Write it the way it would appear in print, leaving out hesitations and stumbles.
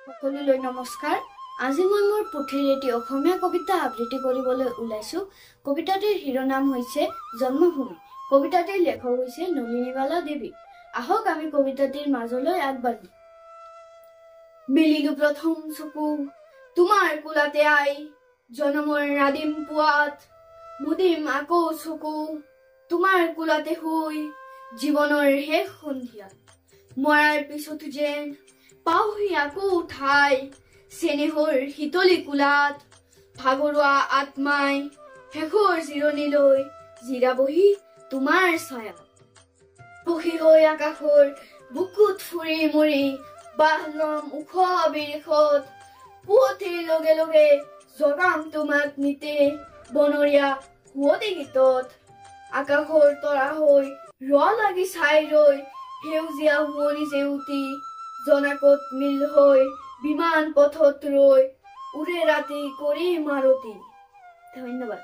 সকলোলৈ নমস্কাৰ। আজি মই মোৰ পুথিৰ এটি অসমীয়া কবিতা আবৃত্তি কৰিবলৈ ওলাইছো। কবিতাটিৰ শিৰোনাম হৈছে জন্মভূমি। কবিতাটিৰ লেখক হৈছে নলিনীবালা দেৱী। আহক আমি কবিতাটিৰ মাজলৈ আগবাঢ়ো। মেলিলো প্ৰথম চকু তোমাৰ কোলাতে আই, জনমৰ আদিম পুৱাত মুদিম আকৌ চকু তোমাৰ কোলাতে শুই, জীৱনৰ শেষ সন্ধিয়াত মৰাৰ পিছতো যেন পাওহি আকৌ ঠাই, চেনেহৰ শীতলী কোলাত ভাগৰুৱা আত্মাই শেষৰ জিৰণিলৈ জিৰাবহি তোমাৰ ছায়াত। পখী হৈ আকাশৰ বুকুত ফুৰি মৰি বাহ লম ওখ বিৰিখত, পুৱতিৰ লগে লগে জগাম তোমাক নিতে বনৰীয়া সুৱতি গীতত। আকাশৰ তৰা হৈ ৰ লাগি চাই ৰৈ সেউজীয়া শুৱনি জেউতি, জনাকত মিল হৈ বিমান পথত ৰৈ উৰে ৰাতি কৰি মাৰতি। ধন্যবাদ।